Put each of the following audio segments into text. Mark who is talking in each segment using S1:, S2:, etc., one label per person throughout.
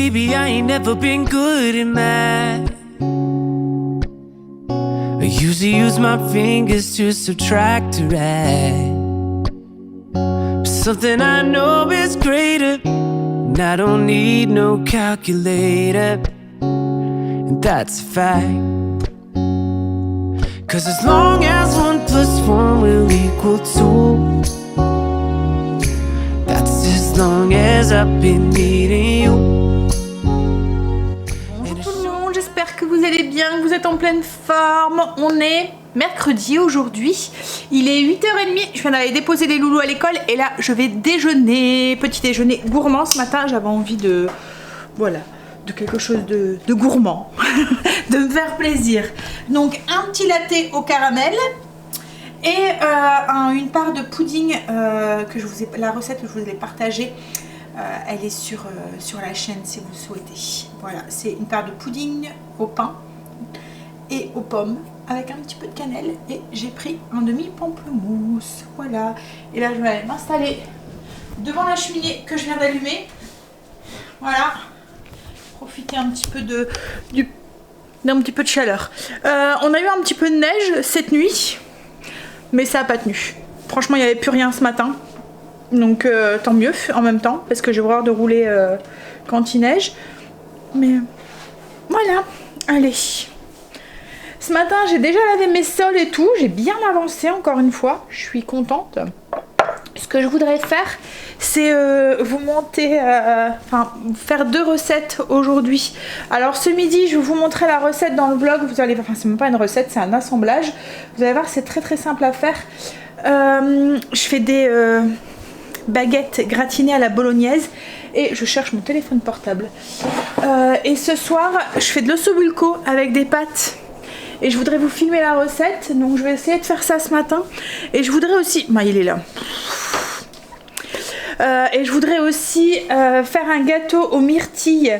S1: baby, I ain't never been good at math. I usually use my fingers to subtract or add. But something I know is greater, and I don't need no calculator, and that's a fact. 'Cause as long as 1 + 1 will equal 2, that's as long as I've been needing you.
S2: Bonjour tout le monde, j'espère que vous allez bien, que vous êtes en pleine forme. On est mercredi aujourd'hui, il est 8h30, je viens d'aller déposer les loulous à l'école et là je vais déjeuner, petit déjeuner gourmand. Ce matin j'avais envie de, voilà, de quelque chose de gourmand, de me faire plaisir. Donc un petit latte au caramel et une part de pudding que je vous ai, la recette que je vous ai partagée. Elle est sur la chaîne si vous le souhaitez. Voilà, c'est une part de pudding au pain et aux pommes avec un petit peu de cannelle et j'ai pris un demi pamplemousse. Voilà, et là je vais aller m'installer devant la cheminée que je viens d'allumer. Voilà, profiter un petit peu d'un petit peu de chaleur. On a eu un petit peu de neige cette nuit, mais ça n'a pas tenu. Franchement, il n'y avait plus rien ce matin. Donc tant mieux en même temps, parce que j'ai horreur de rouler quand il neige. Mais voilà, allez. Ce matin, j'ai déjà lavé mes sols et tout. J'ai bien avancé encore une fois. Je suis contente. Ce que je voudrais faire, c'est vous monter, faire 2 recettes aujourd'hui. Alors ce midi, je vais vous montrer la recette dans le vlog. Vous allez, enfin c'est même pas une recette, c'est un assemblage. Vous allez voir, c'est très très simple à faire. Je fais des baguettes gratinées à la bolognaise et je cherche mon téléphone portable. Et ce soir, je fais de l'ossobuco avec des pâtes. Et je voudrais vous filmer la recette, donc je vais essayer de faire ça ce matin. Et je voudrais aussi... Bah, il est là. Et je voudrais aussi faire un gâteau aux myrtilles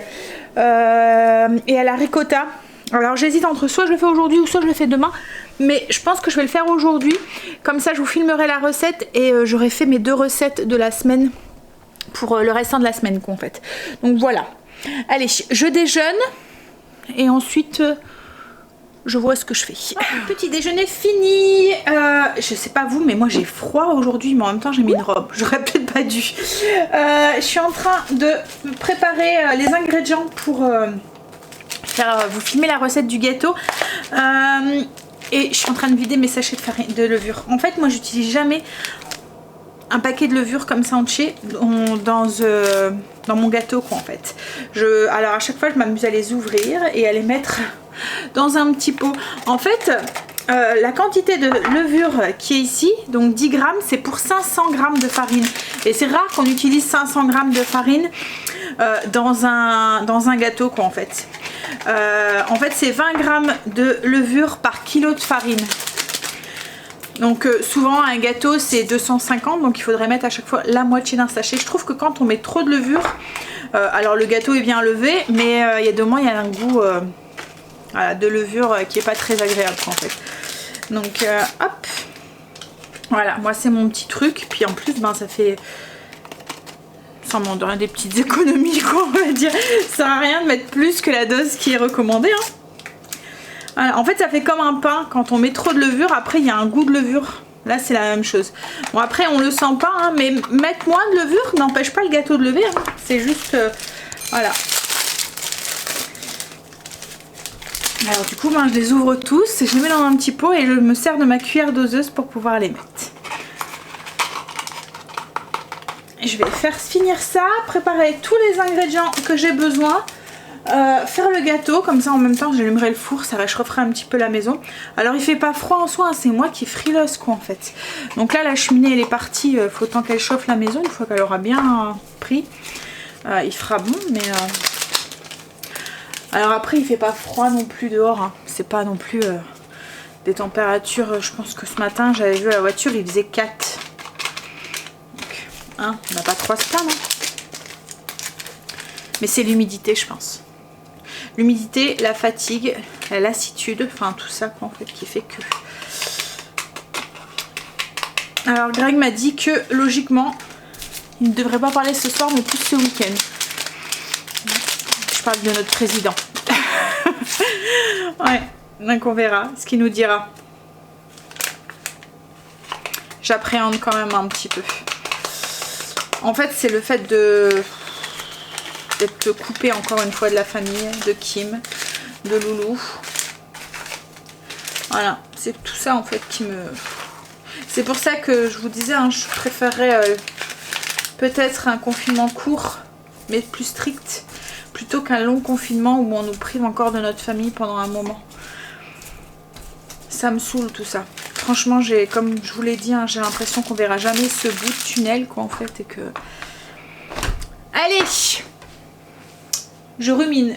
S2: et à la ricotta. Alors j'hésite entre soit je le fais aujourd'hui ou soit je le fais demain. Mais je pense que je vais le faire aujourd'hui. Comme ça je vous filmerai la recette et j'aurai fait mes 2 recettes de la semaine pour le restant de la semaine en fait. Donc voilà. Allez, je déjeune et ensuite... je vois ce que je fais. Petit déjeuner fini. Je sais pas vous, mais moi j'ai froid aujourd'hui, mais en même temps j'ai mis une robe. J'aurais peut-être pas dû. Je suis en train de préparer les ingrédients pour vous filmer la recette du gâteau. Et je suis en train de vider mes sachets de farine de levure. En fait, moi j'utilise jamais un paquet de levure comme ça entier dans mon gâteau quoi en fait. Alors à chaque fois je m'amuse à les ouvrir et à les mettre dans un petit pot. En fait la quantité de levure qui est ici, donc 10 grammes, c'est pour 500 grammes de farine. Et c'est rare qu'on utilise 500 grammes de farine dans un gâteau quoi en fait. En fait c'est 20 grammes de levure par kilo de farine. Donc souvent un gâteau c'est 250, donc il faudrait mettre à chaque fois la moitié d'un sachet. Je trouve que quand on met trop de levure, alors le gâteau est bien levé, mais il y a de moins, il y a un goût voilà, de levure qui est pas très agréable en fait. Donc hop, voilà, moi c'est mon petit truc. Puis en plus ben ça fait, sans m'en donner des petites économies quoi on va dire. Ça sert à rien de mettre plus que la dose qui est recommandée hein. Voilà, en fait ça fait comme un pain, quand on met trop de levure, après il y a un goût de levure. Là c'est la même chose. Bon après on le sent pas, hein, mais mettre moins de levure n'empêche pas le gâteau de lever. Hein. C'est juste... voilà. Alors du coup ben, je les ouvre tous, je les mets dans un petit pot et je me sers de ma cuillère doseuse pour pouvoir les mettre. Et je vais faire finir ça, préparer tous les ingrédients que j'ai besoin. Faire le gâteau, comme ça en même temps j'allumerai le four, ça réchaufferait un petit peu la maison. Alors il fait pas froid en soi, hein, c'est moi qui frileuse quoi en fait. Donc là la cheminée elle est partie, faut tant qu'elle chauffe la maison, une fois qu'elle aura bien pris, il fera bon. Mais alors après il fait pas froid non plus dehors, hein. C'est pas non plus des températures, je pense que ce matin j'avais vu à la voiture il faisait 4. Donc hein, on n'a pas trop à se plaindre, hein. Mais c'est l'humidité je pense. L'humidité, la fatigue, la lassitude, enfin tout ça quoi, en fait qui fait que... Alors Greg m'a dit que logiquement il ne devrait pas parler ce soir mais plus ce week-end. parle de notre président. Ouais, donc on verra ce qu'il nous dira. J'appréhende quand même un petit peu. En fait, c'est le fait d'être coupé encore une fois de la famille, de Kim, de Loulou. Voilà, c'est tout ça en fait qui me... C'est pour ça que je vous disais, hein, je préférerais peut-être un confinement court, mais plus strict, plutôt qu'un long confinement où on nous prive encore de notre famille pendant un moment. Ça me saoule tout ça. Franchement, comme je vous l'ai dit, hein, j'ai l'impression qu'on verra jamais ce bout de tunnel, quoi, en fait, et que... Allez! Je rumine.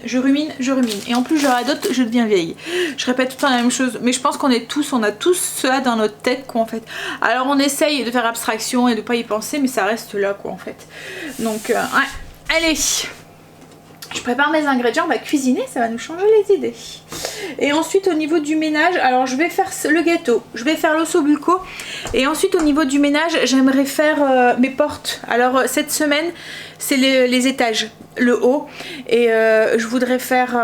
S2: Et en plus, je radote, je deviens vieille. Je répète tout le temps la même chose. Mais je pense qu'on on a tous cela dans notre tête, quoi, en fait. Alors, on essaye de faire abstraction et de pas y penser, mais ça reste là, quoi, en fait. Donc, ouais. Allez! Je prépare mes ingrédients, on va cuisiner, ça va nous changer les idées. Et ensuite au niveau du ménage, alors je vais faire le gâteau, je vais faire l'ossobuco. Et ensuite au niveau du ménage, j'aimerais faire mes portes. Alors cette semaine, c'est les étages, le haut. Et je voudrais faire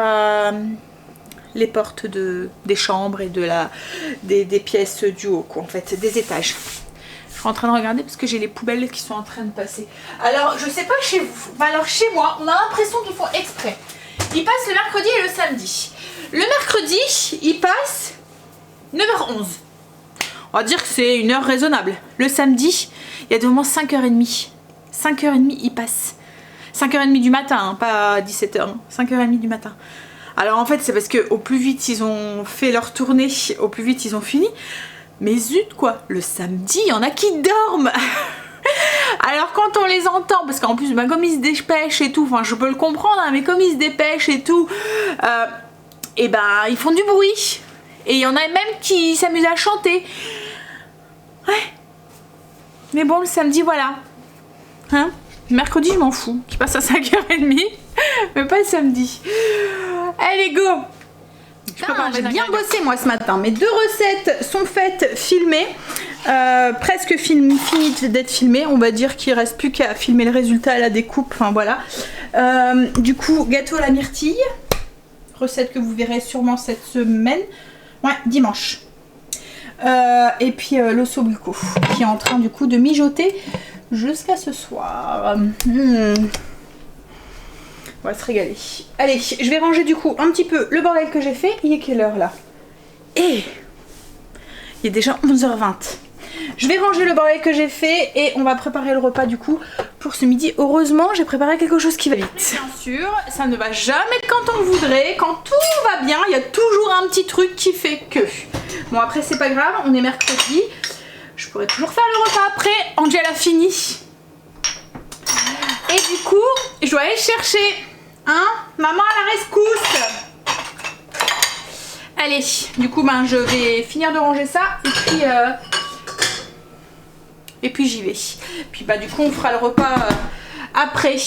S2: les portes des chambres et des pièces du haut, quoi, en fait, des étages. Je suis en train de regarder parce que j'ai les poubelles qui sont en train de passer. Alors, je sais pas chez vous, alors chez moi, on a l'impression qu'ils font exprès. Ils passent le mercredi et le samedi. Le mercredi, ils passent 9h11. On va dire que c'est une heure raisonnable. Le samedi, il y a de moment 5h30. 5h30, ils passent. 5h30 du matin, hein, pas 17h. Hein. 5h30 du matin. Alors en fait, c'est parce qu'au plus vite ils ont fait leur tournée, au plus vite ils ont fini. Mais zut quoi, le samedi, il y en a qui dorment. Alors quand on les entend, parce qu'en plus, bah, comme ils se dépêchent et tout, enfin je peux le comprendre, hein, mais comme ils se dépêchent et tout, et ben ils font du bruit. Et il y en a même qui s'amusent à chanter. Ouais. Mais bon, le samedi, voilà. Hein? Mercredi, je m'en fous. Qui passe à 5h30, mais pas le samedi. Allez, go! J'ai bien bossé moi ce matin. Mes 2 recettes sont faites, filmées, presque finies d'être filmées. On va dire qu'il reste plus qu'à filmer le résultat à la découpe. Enfin voilà. Du coup, gâteau à la myrtille, recette que vous verrez sûrement cette semaine. Ouais, dimanche. Et puis l'ossobuco qui est en train du coup de mijoter jusqu'à ce soir. On va se régaler. Allez, je vais ranger du coup un petit peu le bordel que j'ai fait. Il est quelle heure là? Et il est déjà 11h20. Je vais ranger le bordel que j'ai fait et on va préparer le repas du coup pour ce midi. Heureusement, j'ai préparé quelque chose qui va vite. Bien sûr, ça ne va jamais quand on le voudrait. Quand tout va bien, il y a toujours un petit truc qui fait que. Bon, après, c'est pas grave, on est mercredi. Je pourrais toujours faire le repas après. Angel a fini. Et du coup, je dois aller chercher. Hein? Maman à la rescousse! Allez, du coup, ben, je vais finir de ranger ça et puis j'y vais. Puis bah du coup, on fera le repas après.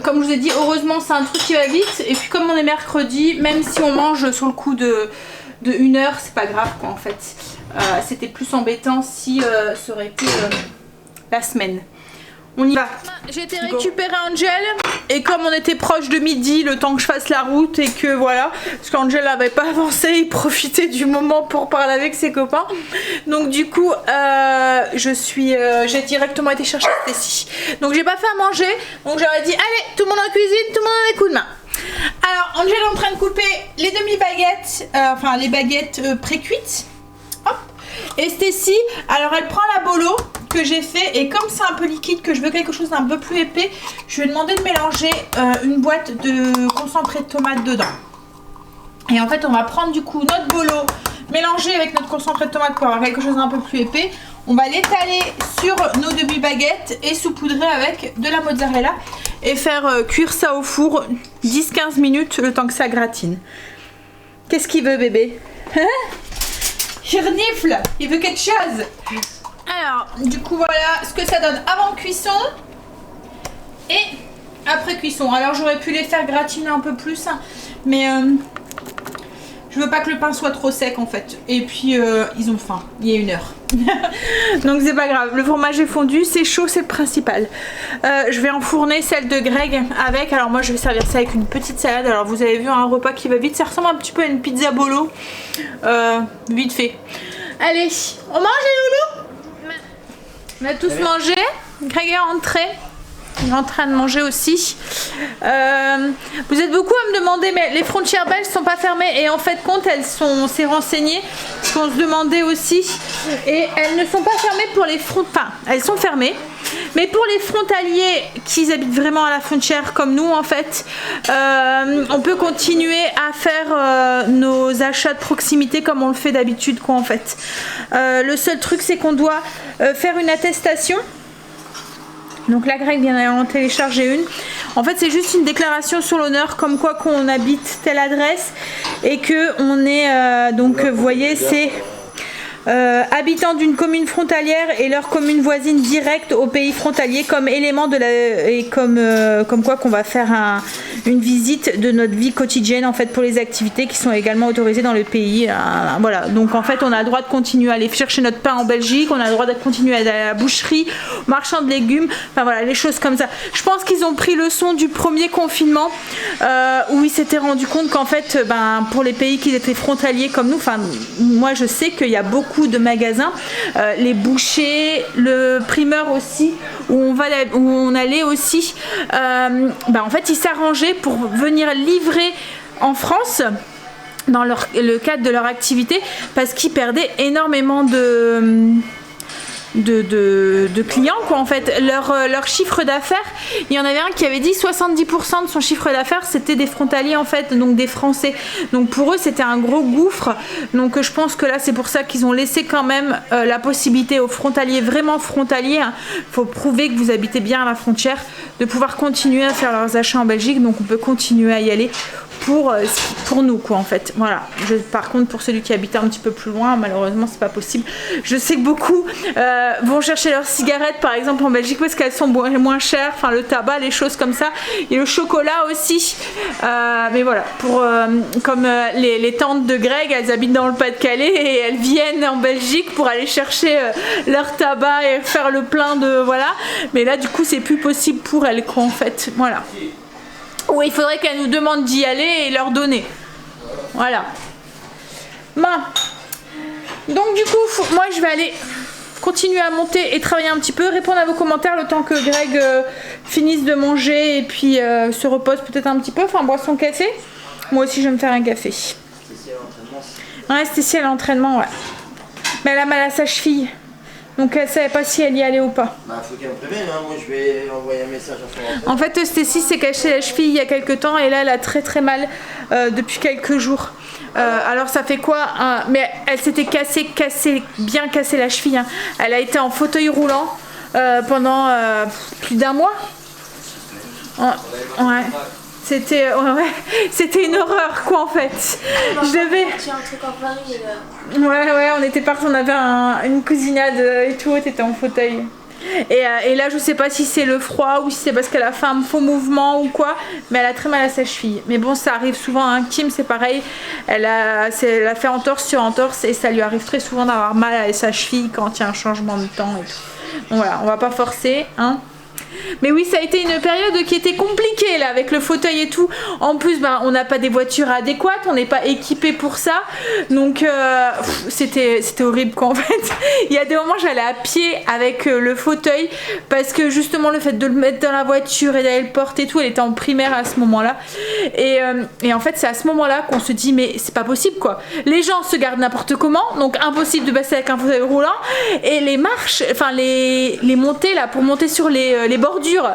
S2: Comme je vous ai dit, heureusement, c'est un truc qui va vite. Et puis comme on est mercredi, même si on mange sur le coup de 1 heure, c'est pas grave quoi en fait. C'était plus embêtant si ça aurait été la semaine. On y va. J'ai été récupérer Angel et comme on était proche de midi, le temps que je fasse la route et que voilà, parce qu'Angel n'avait pas avancé, il profitait du moment pour parler avec ses copains. Donc du coup, j'ai directement été chercher Stacy. Donc j'ai pas fait à manger, donc j'aurais dit allez, tout le monde en cuisine, tout le monde en les coups de main. Alors Angel est en train de couper les demi-baguettes, enfin les baguettes pré-cuites. Hop. Et Stacy, alors elle prend la bolo que j'ai fait et comme c'est un peu liquide, que je veux quelque chose d'un peu plus épais, je lui ai demandé de mélanger une boîte de concentré de tomate dedans. Et en fait on va prendre du coup notre bolo mélangé avec notre concentré de tomate pour avoir quelque chose d'un peu plus épais. On va l'étaler sur nos demi-baguettes et saupoudrer avec de la mozzarella et faire cuire ça au four 10-15 minutes le temps que ça gratine. Qu'est-ce qu'il veut bébé? Il renifle, il veut quelque chose. Alors, du coup, voilà ce que ça donne avant cuisson et après cuisson. Alors, j'aurais pu les faire gratiner un peu plus, hein, mais je Je veux pas que le pain soit trop sec en fait. Et puis ils ont faim, il y a 1 heure. Donc c'est pas grave, le fromage est fondu, c'est chaud, c'est le principal. Je vais enfourner celle de Greg avec, alors moi je vais servir ça avec une petite salade. Alors vous avez vu un repas qui va vite, ça ressemble un petit peu à une pizza bolo, vite fait. Allez, on mange les loulous? On a tous mangé, Greg est rentré. Il est en train de manger aussi. Vous êtes beaucoup à me demander, mais les frontières belges sont pas fermées. Et en fait, compte, on s'est renseigné, parce qu'on se demandait aussi. Et elles ne sont pas fermées pour les frontaliers. Enfin, elles sont fermées. Mais pour les frontaliers qui habitent vraiment à la frontière comme nous en fait, on peut continuer à faire nos achats de proximité comme on le fait d'habitude quoi en fait. Le seul truc c'est qu'on doit faire une attestation. Donc la Greg vient d'en télécharger une. En fait c'est juste une déclaration sur l'honneur comme quoi qu'on habite telle adresse et que on est donc vous voyez c'est habitants d'une commune frontalière et leur commune voisine directe au pays frontalier comme élément de la et comme quoi qu'on va faire une visite de notre vie quotidienne en fait pour les activités qui sont également autorisées dans le pays. Voilà, donc en fait on a le droit de continuer à aller chercher notre pain en Belgique, on a le droit de continuer à aller à la boucherie, au marchand de légumes, enfin voilà les choses comme ça. Je pense qu'ils ont pris leçon du premier confinement où ils s'étaient rendu compte qu'en fait pour les pays qui étaient frontaliers comme nous, enfin moi je sais qu'il y a beaucoup de magasins, les bouchers, le primeur aussi, où on allait aussi, en fait ils s'arrangeaient pour venir livrer en France dans le cadre de leur activité parce qu'ils perdaient énormément de clients quoi en fait. Leur chiffre d'affaires, il y en avait un qui avait dit 70% de son chiffre d'affaires c'était des frontaliers en fait, donc des Français, donc pour eux c'était un gros gouffre. Donc je pense que là c'est pour ça qu'ils ont laissé quand même la possibilité aux frontaliers, vraiment frontaliers, hein, faut prouver que vous habitez bien à la frontière, de pouvoir continuer à faire leurs achats en Belgique. Donc on peut continuer à y aller pour nous quoi en fait. Voilà. Par contre pour celui qui habite un petit peu plus loin malheureusement c'est pas possible. Je sais que beaucoup vont chercher leurs cigarettes par exemple en Belgique parce qu'elles sont moins chères, enfin le tabac, les choses comme ça, et le chocolat aussi, mais voilà, pour comme les tantes de Greg, elles habitent dans le Pas-de-Calais et elles viennent en Belgique pour aller chercher leur tabac et faire le plein de voilà, mais là du coup c'est plus possible pour elles quoi en fait. Voilà. Oui, il faudrait qu'elles nous demandent d'y aller et leur donner. Voilà. Bon. Donc du coup, moi je vais aller continuer à monter et travailler un petit peu, répondre à vos commentaires le temps que Greg finisse de manger et puis se repose peut-être un petit peu, enfin boit son café. Moi aussi je vais me faire un café. Ouais, Stécie à l'entraînement, ouais. Mais elle a mal à sa cheville. Donc elle savait pas si elle y allait ou pas.
S3: Bah faut qu'elle me prévienne, hein. Moi je vais envoyer un message à son entraînement.
S2: En fait Stécie s'est cachée la cheville il y a quelques temps et là elle a très très mal depuis quelques jours. Alors ça fait quoi mais elle s'était bien cassé la cheville, hein. Elle a été en fauteuil roulant pendant plus d'1 mois. Ouais. C'était une horreur quoi en fait. Je devais. Ouais, on était partis, on avait une cousinade et tout, t'étais en fauteuil. Et là je sais pas si c'est le froid ou si c'est parce qu'elle a fait un faux mouvement ou quoi, mais elle a très mal à sa cheville. Mais bon ça arrive souvent, hein. Kim c'est pareil, elle a fait entorse sur entorse et ça lui arrive très souvent d'avoir mal à sa cheville quand il y a un changement de temps et tout. Donc voilà, on va pas forcer, hein. Mais oui, ça a été une période qui était compliquée là avec le fauteuil et tout. En plus, on n'a pas des voitures adéquates, on n'est pas équipé pour ça. Donc c'était horrible quoi en fait. Il y a des moments j'allais à pied avec le fauteuil parce que justement le fait de le mettre dans la voiture et d'aller le porter et tout, elle était en primaire à ce moment-là. Et en fait, c'est à ce moment-là qu'on se dit mais c'est pas possible quoi. Les gens se gardent n'importe comment, donc impossible de passer avec un fauteuil roulant. Et les marches, enfin les montées là pour monter sur les bordures,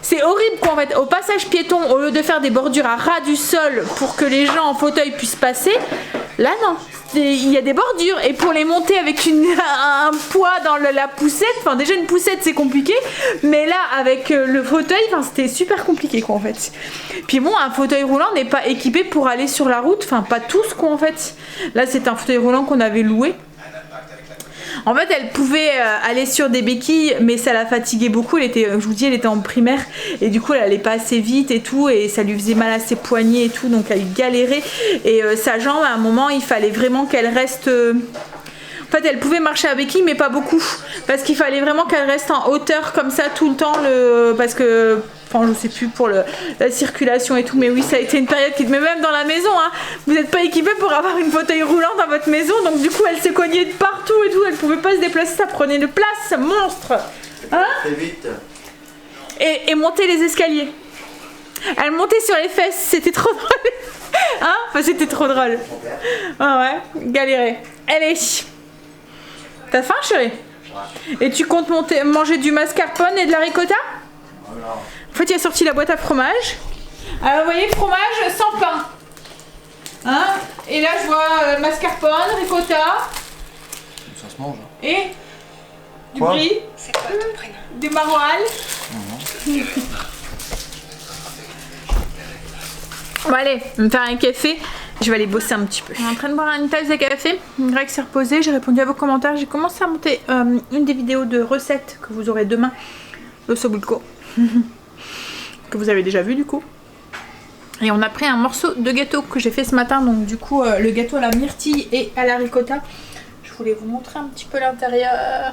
S2: c'est horrible quoi en fait. Au passage piéton, au lieu de faire des bordures à ras du sol pour que les gens en fauteuil puissent passer, là non, il y a des bordures et pour les monter avec un poids dans la poussette, enfin déjà une poussette c'est compliqué, mais là avec le fauteuil, enfin c'était super compliqué quoi en fait. Puis bon, un fauteuil roulant n'est pas équipé pour aller sur la route, enfin pas tous quoi en fait. Là c'est un fauteuil roulant qu'on avait loué. En fait, elle pouvait aller sur des béquilles, mais ça la fatiguait beaucoup. Elle était, je vous dis, elle était en primaire et du coup, elle allait pas assez vite et tout, et ça lui faisait mal à ses poignets et tout, donc elle galérait. Et sa jambe, à un moment, il fallait vraiment qu'elle reste. En fait, elle pouvait marcher à béquille, mais pas beaucoup, parce qu'il fallait vraiment qu'elle reste en hauteur comme ça tout le temps, parce que, enfin, je sais plus pour la circulation et tout, mais oui, ça a été une période qui, mais même dans la maison, hein, vous n'êtes pas équipé pour avoir une fauteuil roulant dans votre maison, donc du coup, elle se cognait de partout et tout, elle pouvait pas se déplacer, ça prenait de place, monstre, hein.
S3: Très vite.
S2: Et monter les escaliers. Elle montait sur les fesses, c'était trop drôle, hein, enfin, c'était trop drôle. Ah ouais, galérer. Allez. T'as faim, chérie? Et tu comptes manger du mascarpone et de la ricotta? En fait, il a sorti la boîte à fromage. Alors, vous voyez, fromage sans pain. Hein? Et là, je vois mascarpone, ricotta.
S3: Ça se mange.
S2: Et du
S3: Quoi?
S2: brie.
S4: C'est quoi ton prénom?
S2: Du maroilles. Bon, allez, je vais me faire un café. Je vais aller bosser un petit peu. On est en train de boire une tasse de café. Greg s'est reposé, j'ai répondu à vos commentaires. J'ai commencé à monter une des vidéos de recettes que vous aurez demain. Le sobulco. Que vous avez déjà vu du coup. Et on a pris un morceau de gâteau que j'ai fait ce matin. Donc du coup, le gâteau à la myrtille et à la ricotta. Je voulais vous montrer un petit peu l'intérieur.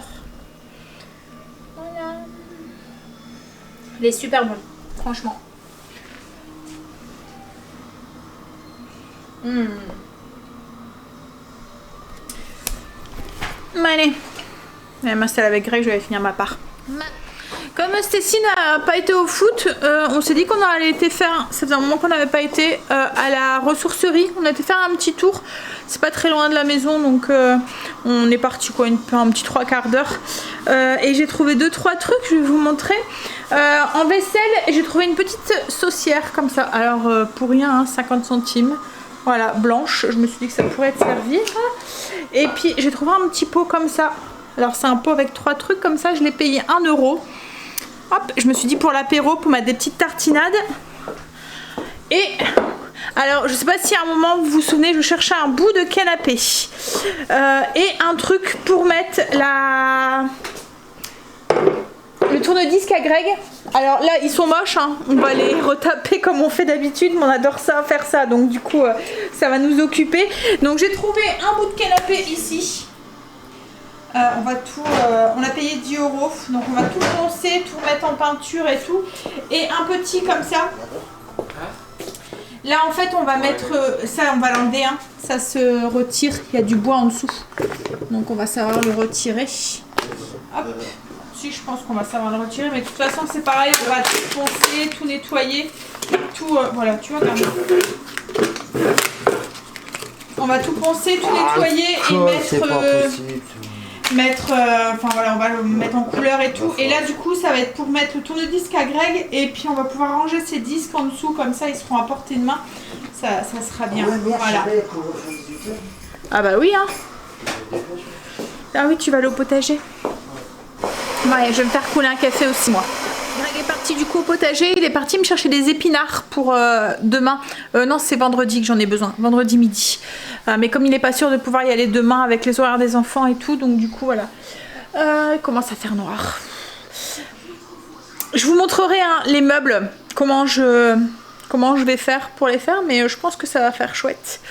S2: Voilà. Il est super bon, franchement. Allez, je vais m'installer avec Greg, je vais finir ma part. Comme Stécie n'a pas été au foot, on s'est dit qu'on allait été faire, ça faisait un moment qu'on n'avait pas été à la ressourcerie, on a été faire un petit tour, c'est pas très loin de la maison, donc on est parti quoi, un petit 3/4 d'heure, et j'ai trouvé 2-3 trucs, je vais vous montrer. En vaisselle, j'ai trouvé une petite saucière comme ça, alors pour rien, hein, 50 centimes. Voilà, blanche, je me suis dit que ça pourrait être servi. Et puis j'ai trouvé un petit pot comme ça. Alors c'est un pot avec 3 trucs comme ça, je l'ai payé 1 €. Hop, je me suis dit pour l'apéro, pour mettre des petites tartinades. Et alors je sais pas si à un moment vous vous souvenez, je cherchais un bout de canapé. Et un truc pour mettre le tourne-disque à Greg. Alors là ils sont moches, hein. On va les retaper comme on fait d'habitude, mais on adore ça, faire ça, donc du coup ça va nous occuper. Donc j'ai trouvé un bout de canapé ici. On a payé 10 €, donc on va tout poncer, tout mettre en peinture et tout. Et un petit comme ça. Là en fait on va mettre ça, on va l'enlever, hein. Ça se retire, il y a du bois en dessous. Donc on va savoir le retirer. Hop. Si, je pense qu'on va savoir le retirer, mais de toute façon c'est pareil, on va tout poncer, tout nettoyer, tout, voilà, tu vois, regarde. On va tout poncer, tout nettoyer et enfin voilà, on va le mettre en couleur et tout. Et là du coup ça va être pour mettre le tourne-disque à Greg, et puis on va pouvoir ranger ces disques en dessous, comme ça ils seront à portée de main, ça sera bien, voilà. Ah bah oui, hein. Ah oui, tu vas aller au potager. Ouais, je vais me faire couler un café aussi moi. Greg est parti du coup au potager, il est parti me chercher des épinards pour demain. Non, c'est vendredi que j'en ai besoin, vendredi midi. Mais comme il n'est pas sûr de pouvoir y aller demain avec les horaires des enfants et tout, donc du coup voilà. Il commence à faire noir. Je vous montrerai hein, les meubles, comment je vais faire pour les faire, mais je pense que ça va faire chouette.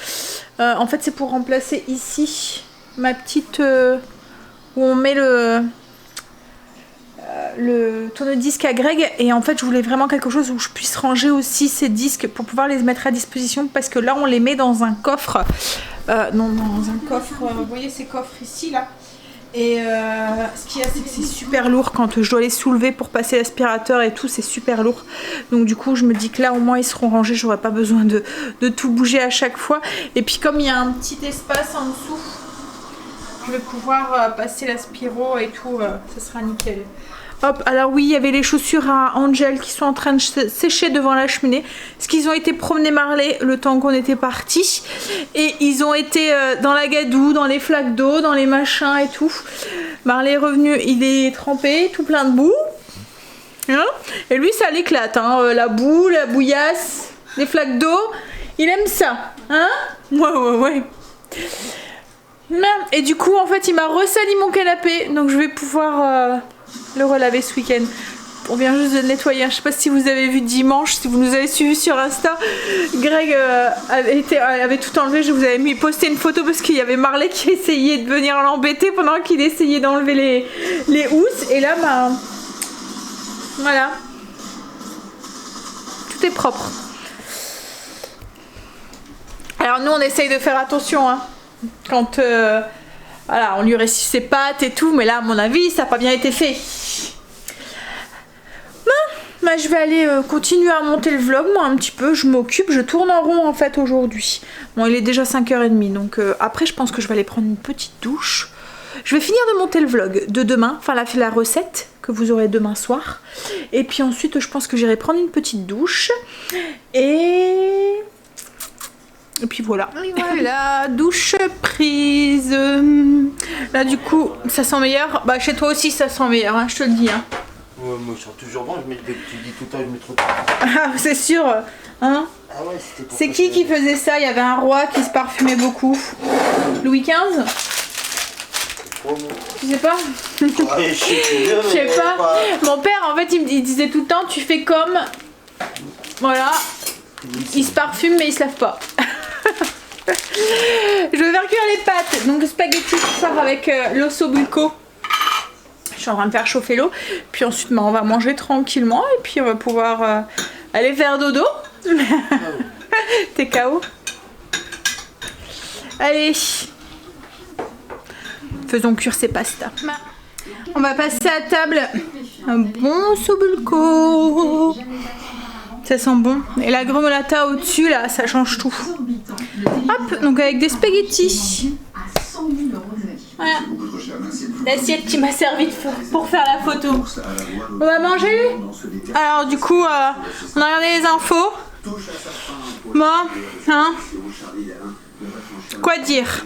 S2: En fait c'est pour remplacer ici ma petite... où on met le tourne-disque à Greg, et en fait je voulais vraiment quelque chose où je puisse ranger aussi ces disques pour pouvoir les mettre à disposition, parce que là on les met dans un coffre, non, dans un coffre, vous voyez ces coffres ici là, et ce qu'il y a c'est que c'est super lourd quand je dois les soulever pour passer l'aspirateur et tout, c'est super lourd, donc du coup je me dis que là au moins ils seront rangés, j'aurai pas besoin de tout bouger à chaque fois, et puis comme il y a un petit espace en dessous, je vais pouvoir passer l'aspiro et tout, ça sera nickel. Hop, alors oui, il y avait les chaussures à Angel qui sont en train de sécher devant la cheminée. Parce qu'ils ont été promener Marley le temps qu'on était partis. Et ils ont été dans la gadoue, dans les flaques d'eau, dans les machins et tout. Marley est revenu, il est trempé, tout plein de boue. Hein, et lui, ça l'éclate, hein, la boue, la bouillasse, les flaques d'eau. Il aime ça, hein? Ouais. Et du coup, en fait, il m'a ressali mon canapé. Donc, je vais pouvoir le relaver ce week-end. On vient juste de le nettoyer. Je sais pas si vous avez vu dimanche, si vous nous avez suivis sur Insta. Greg avait tout enlevé. Je vous avais posté une photo parce qu'il y avait Marley qui essayait de venir l'embêter pendant qu'il essayait d'enlever les housses. Et là, bah, voilà. Tout est propre. Alors nous, on essaye de faire attention. Hein, quand voilà, on lui récite ses pattes et tout. Mais là, à mon avis, ça n'a pas bien été fait. Bah, je vais aller continuer à monter le vlog, moi un petit peu, je m'occupe, je tourne en rond en fait aujourd'hui. Bon, il est déjà 5h30, donc après je pense que je vais aller prendre une petite douche. Je vais finir de monter le vlog de demain, enfin la recette que vous aurez demain soir. Et puis ensuite je pense que j'irai prendre une petite douche. Et puis voilà. La douche prise. Là du coup ça sent meilleur. Bah chez toi aussi ça sent meilleur, hein, je te le dis. Hein.
S3: Ouais, moi je sens toujours bon, tu dis tout le temps, je mets trop de...
S2: Ah, c'est sûr, hein.
S3: Ah ouais, c'était pour
S2: C'est qui faisait ça? Il y avait un roi qui se parfumait beaucoup. Louis XV? Tu sais pas?
S3: Ouais, je
S2: sais pas. Mon père, en fait, il disait tout le temps, tu fais comme... Voilà. Il se parfume, mais il se lave pas. Je vais faire cuire les pâtes. Donc, spaghetti ce soir avec l'osso bucco. Je suis en train de faire chauffer l'eau. Puis ensuite, bah, on va manger tranquillement. Et puis, on va pouvoir aller faire dodo. T'es KO. Allez. Faisons cuire ces pastas. On va passer à table. Un bon sobulco. Ça sent bon. Et la gremolata au-dessus, là, ça change tout. Hop, donc avec des spaghettis. Voilà. L'assiette qui m'a servi pour faire la photo. On va manger. Alors du coup, on a regardé les infos. Bon, hein. Quoi dire?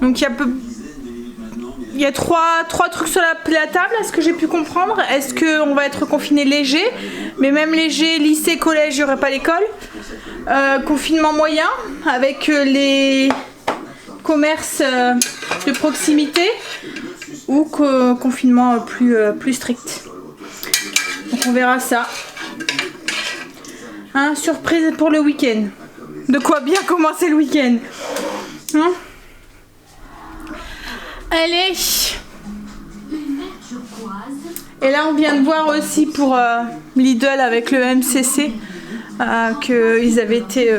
S2: Donc il y a trois trucs sur la table, est-ce que j'ai pu comprendre? Est-ce qu'on va être confiné léger? Mais même léger, lycée, collège, il n'y aurait pas l'école. Confinement moyen, avec les commerces de proximité, ou confinement plus strict. Donc on verra ça. Hein, surprise pour le week-end. De quoi bien commencer le week-end. Hein? Allez. Et là on vient de voir aussi pour Lidl avec le MCC qu'ils avaient été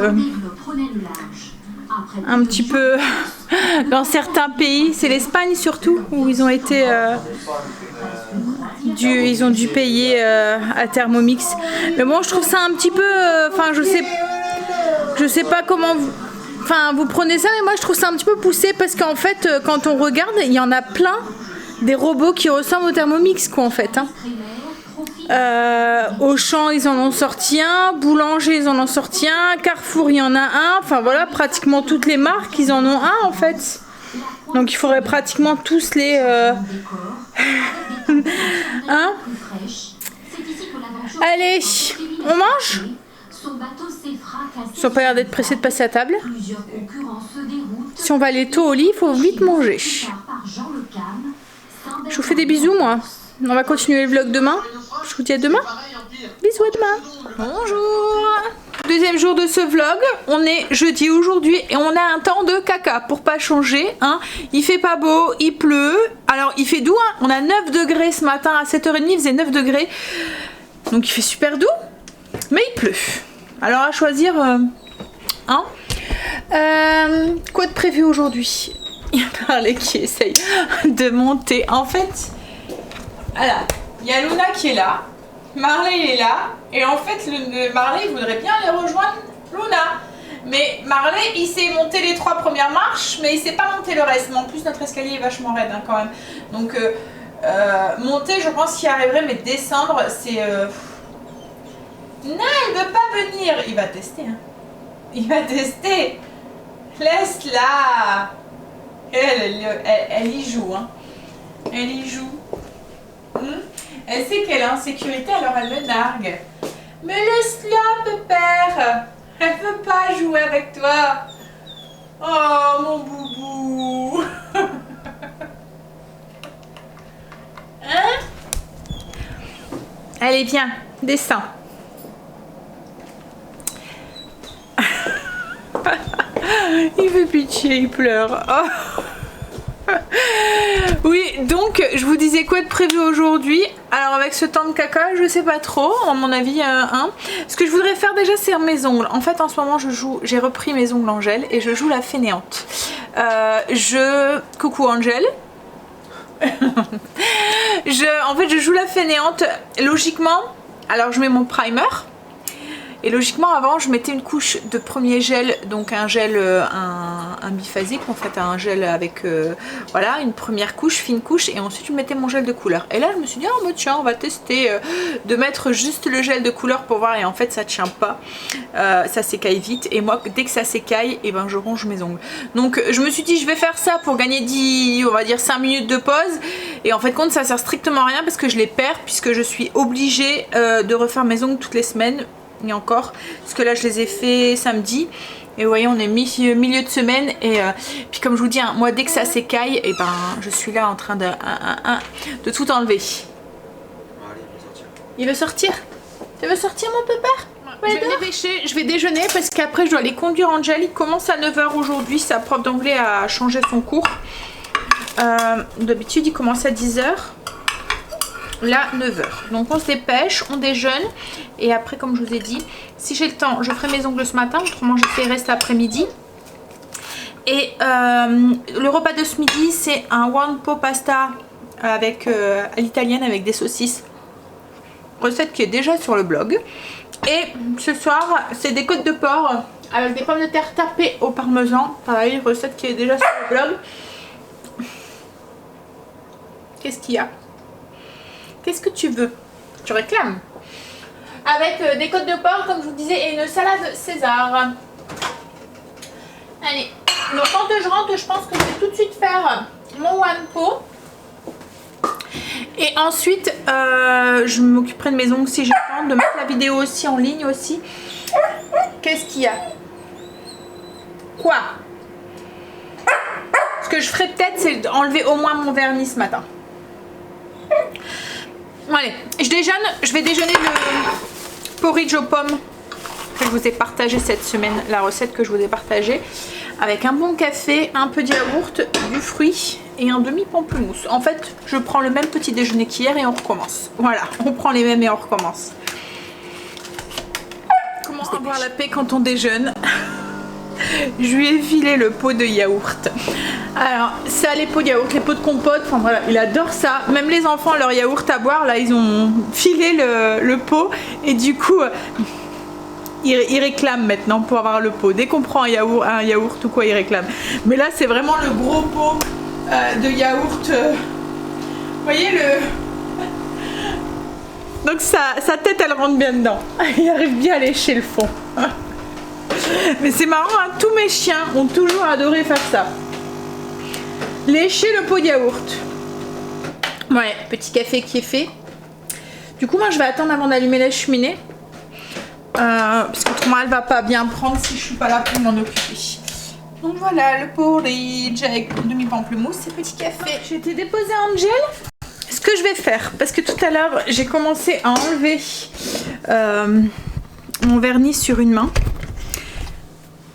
S2: un petit peu dans certains pays, c'est l'Espagne surtout, où ils ont été ils ont dû payer à Thermomix. Mais bon, je trouve ça un petit peu enfin je sais pas comment vous prenez ça, mais moi je trouve ça un petit peu poussé, parce qu'en fait quand on regarde, il y en a plein des robots qui ressemblent au Thermomix quoi en fait, hein. Auchan ils en ont sorti un, Boulanger ils en ont sorti un, Carrefour il y en a un, enfin voilà, pratiquement toutes les marques ils en ont un en fait. Donc il faudrait pratiquement tous les hein. Allez, on mange? Ils n'ont pas l'air d'être pressés de passer à table. Si on va aller tôt au lit, il faut vite manger. Je vous fais des bisous moi. On va continuer le vlog demain. Je vous dis à demain. Bisous, à demain. Bonjour. Deuxième jour de ce vlog. On est jeudi aujourd'hui et on a un temps de caca pour pas changer. Hein. Il fait pas beau, il pleut. Alors il fait doux. Hein. On a 9 degrés ce matin à 7h30. Il faisait 9 degrés. Donc il fait super doux. Mais il pleut. Alors à choisir. Hein. Quoi de prévu aujourd'hui? Il y a Marley qui essaye de monter. En fait, voilà, il y a Luna qui est là, Marley est là, et en fait Marley voudrait bien aller rejoindre Luna. Mais Marley il sait monter les 3 premières marches, mais il sait pas monter le reste. Mais en plus notre escalier est vachement raide hein, quand même. Donc monter je pense qu'il y arriverait, mais descendre c'est... Non, il veut pas venir. Il va tester hein. Il va tester. Laisse-la. Elle y joue, hein. Elle y joue. Elle sait qu'elle est en sécurité, alors elle le nargue. Mais laisse-la, pépère. Elle veut pas jouer avec toi. Oh, mon boubou. Allez, viens, descends. Il fait pitié, il pleure. Oh. Oui, donc je vous disais quoi de prévu aujourd'hui. Alors avec ce temps de caca, je sais pas trop, à mon avis ce que je voudrais faire déjà, c'est mes ongles. En fait en ce moment j'ai repris mes ongles en gel et je joue la fainéante. Coucou Angel. En fait je joue la fainéante logiquement. Alors je mets mon primer. Et logiquement avant je mettais une couche de premier gel, donc un gel un biphasique, en fait un gel avec voilà une première couche, fine couche, et ensuite je mettais mon gel de couleur. Et là je me suis dit oh bah tiens on va tester de mettre juste le gel de couleur pour voir, et en fait ça tient pas, ça s'écaille vite, et moi dès que ça s'écaille et ben je ronge mes ongles. Donc je me suis dit je vais faire ça pour gagner 10, on va dire 5 minutes de pause, et en fait compte ça sert strictement à rien parce que je les perds puisque je suis obligée de refaire mes ongles toutes les semaines. Et encore, parce que là je les ai fait samedi et vous voyez on est milieu de semaine, et puis comme je vous dis hein, moi dès que ça s'écaille et ben je suis là en train de tout enlever. Il veut sortir. Tu veux sortir mon pépère? Je vais me dépêcher, je vais déjeuner parce qu'après je dois aller conduire Angel. Il commence à 9 h aujourd'hui, sa prof d'anglais a changé son cours. D'habitude il commence à 10 h. Là 9 h, donc on se dépêche, on déjeune, et après comme je vous ai dit, si j'ai le temps je ferai mes ongles ce matin, autrement je fais reste après-midi. Et le repas de ce midi c'est un one pot pasta avec à l'italienne avec des saucisses, recette qui est déjà sur le blog. Et ce soir c'est des côtes de porc avec des pommes de terre tapées au parmesan, pareil, recette qui est déjà sur le blog. Qu'est-ce qu'il y a? Qu'est-ce que tu veux? Tu réclames? Avec des côtes de porc, comme je vous disais, et une salade César. Allez, donc quand je rentre, je pense que je vais tout de suite faire mon one pot. Et ensuite, je m'occuperai de mes ongles si j'ai le temps, de mettre la vidéo aussi en ligne aussi. Qu'est-ce qu'il y a? Quoi? Ce que je ferai peut-être, c'est d'enlever au moins mon vernis ce matin. Allez, je déjeune, je vais déjeuner le porridge aux pommes que je vous ai partagé cette semaine, la recette que je vous ai partagée, avec un bon café, un peu de yaourt, du fruit et un demi pamplemousse. En fait, je prends le même petit déjeuner qu'hier et on recommence. Voilà, on prend les mêmes et on recommence. Comment avoir la paix quand on déjeune? Je lui ai filé le pot de yaourt. Alors ça, les pots de yaourt, les pots de compote, enfin voilà, il adore ça. Même les enfants, leur yaourt à boire, là ils ont filé le pot, et du coup ils réclament maintenant pour avoir le pot. Dès qu'on prend un yaourt ou quoi, ils réclament. Mais là c'est vraiment le gros pot de yaourt. Vous voyez le... Donc sa tête elle rentre bien dedans. Il arrive bien à lécher le fond. Mais c'est marrant, hein, tous mes chiens ont toujours adoré faire ça. Lécher le pot de yaourt. Ouais, petit café qui est fait. Du coup, moi je vais attendre avant d'allumer la cheminée. Parce qu'autrement elle va pas bien prendre si je suis pas là pour m'en occuper. Donc voilà, le porridge avec demi pamplemousse et petit café. J'ai été déposer Angel. Ce que je vais faire, parce que tout à l'heure j'ai commencé à enlever mon vernis sur une main.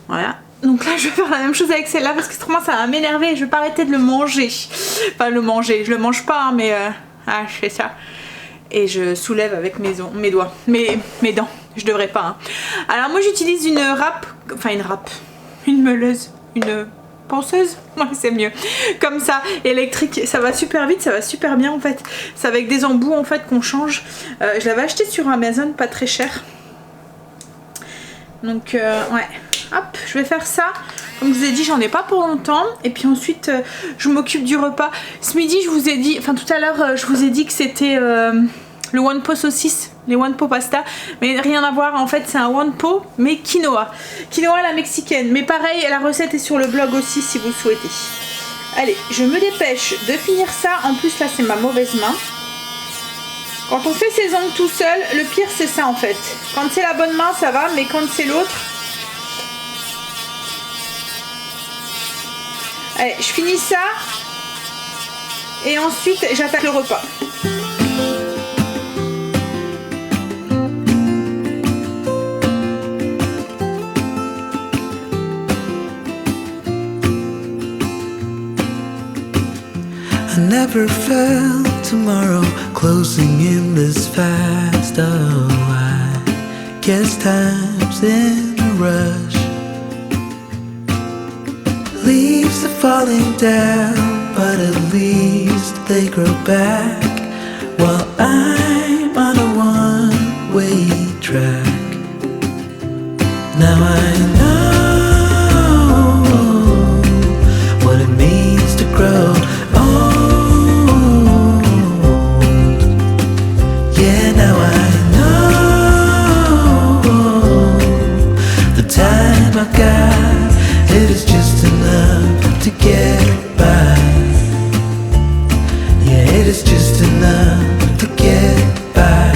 S2: Voilà. Donc là je vais faire la même chose avec celle-là parce que autrement ça va m'énerver et je vais pas arrêter de le manger. Enfin le manger, je le mange pas hein, mais je fais ça. Et je soulève avec mes doigts, mes dents. Je devrais pas. Hein. Alors moi j'utilise une râpe, enfin une meuleuse, une ponceuse, ouais c'est mieux. Comme ça, électrique, ça va super vite, ça va super bien en fait. C'est avec des embouts en fait qu'on change. Je l'avais acheté sur Amazon, pas très cher. Donc ouais. Hop, je vais faire ça. Comme je vous ai dit, j'en ai pas pour longtemps. Et puis ensuite, je m'occupe du repas. Ce midi, je vous ai dit, enfin tout à l'heure, je vous ai dit que c'était le one pot saucisse, les one pot pasta. Mais rien à voir, en fait, c'est un one pot, mais quinoa. Quinoa à la mexicaine. Mais pareil, la recette est sur le blog aussi si vous souhaitez. Allez, je me dépêche de finir ça. En plus, là, c'est ma mauvaise main. Quand on fait ses ongles tout seul, le pire, c'est ça en fait. Quand c'est la bonne main, ça va, mais quand c'est l'autre... Allez, je finis ça et ensuite j'attaque le repas.
S1: never felt tomorrow closing in this fast. Oh, I guess time's in a rush. Leaves are falling down, but at least they grow back. While I'm on a one-way track. Now I know what it means to grow old. Yeah, now I know the time I've got, it is just enough to get by. Yeah, it is just enough to get by.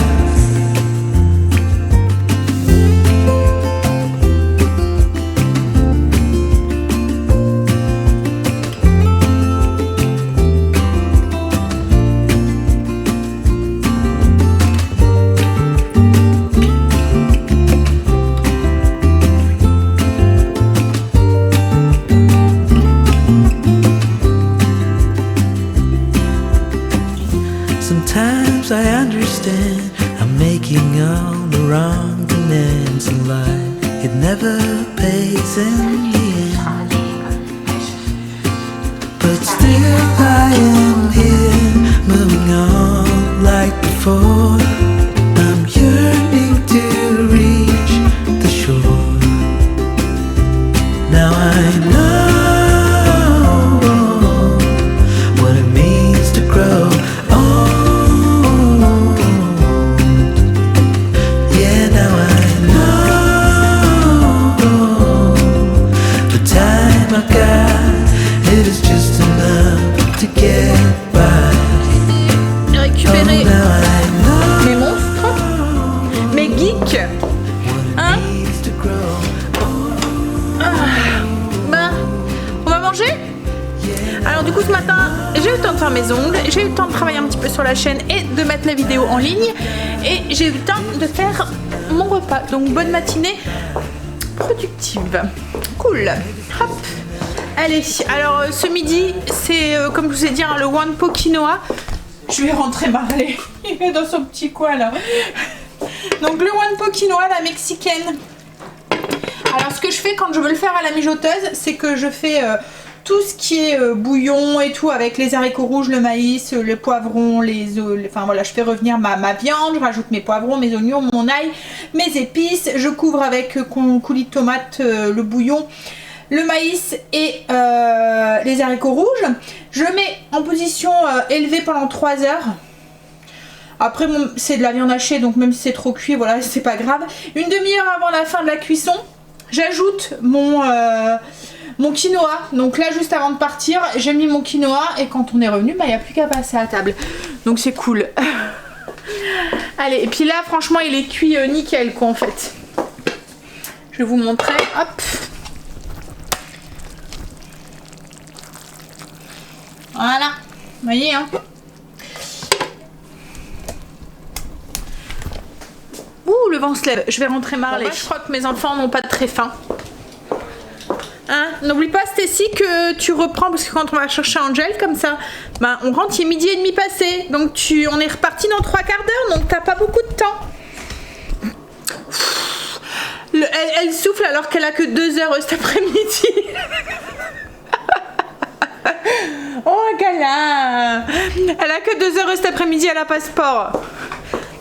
S1: Sometimes I understand I'm making all the wrong demands in life. It never pays in the end. But still I am here, moving on like before. I'm yearning to reach the shore. Now I know what it means to grow.
S2: Récupérer mes monstres, mes geeks, hein? Ben, on va manger? Alors du coup ce matin, j'ai eu le temps de faire mes ongles, j'ai eu le temps de travailler un petit peu sur la chaîne et de mettre la vidéo en ligne, et j'ai eu le temps de faire mon repas. Donc bonne matinée productive. Cool. Hop. Allez, alors ce midi, c'est comme je vous ai dit, hein, le Wanpo quinoa. Je vais rentrer Marley, il est dans son petit coin là. Donc le Wanpo quinoa, la mexicaine. Alors ce que je fais quand je veux le faire à la mijoteuse, c'est que je fais tout ce qui est bouillon et tout avec les haricots rouges, le maïs, le poivron, enfin voilà, je fais revenir ma viande, je rajoute mes poivrons, mes oignons, mon ail, mes épices, je couvre avec coulis de tomate le bouillon, le maïs et les haricots rouges. Je mets en position élevée pendant 3 heures. Après c'est de la viande hachée, donc même si c'est trop cuit, voilà, c'est pas grave. Une demi-heure avant la fin de la cuisson, j'ajoute mon quinoa. Donc là, juste avant de partir, j'ai mis mon quinoa et quand on est revenu, bah, il n'y a plus qu'à passer à table. Donc c'est cool. Allez, et puis là, franchement, il est cuit nickel quoi en fait. Je vais vous montrer. Hop. Voilà, vous voyez hein. Ouh, le vent se lève. Je vais rentrer Marley. Je crois que mes enfants n'ont pas très faim. Hein, n'oublie pas Stécie que tu reprends, parce que quand on va chercher Angel comme ça, ben, on rentre, il est 12h30 passé. Donc on est reparti dans 3 quarts d'heure, donc t'as pas beaucoup de temps. Elle souffle alors qu'elle a que 2 heures cet après-midi. Oh gala, elle a que 2 heures cet après-midi, elle a pas sport.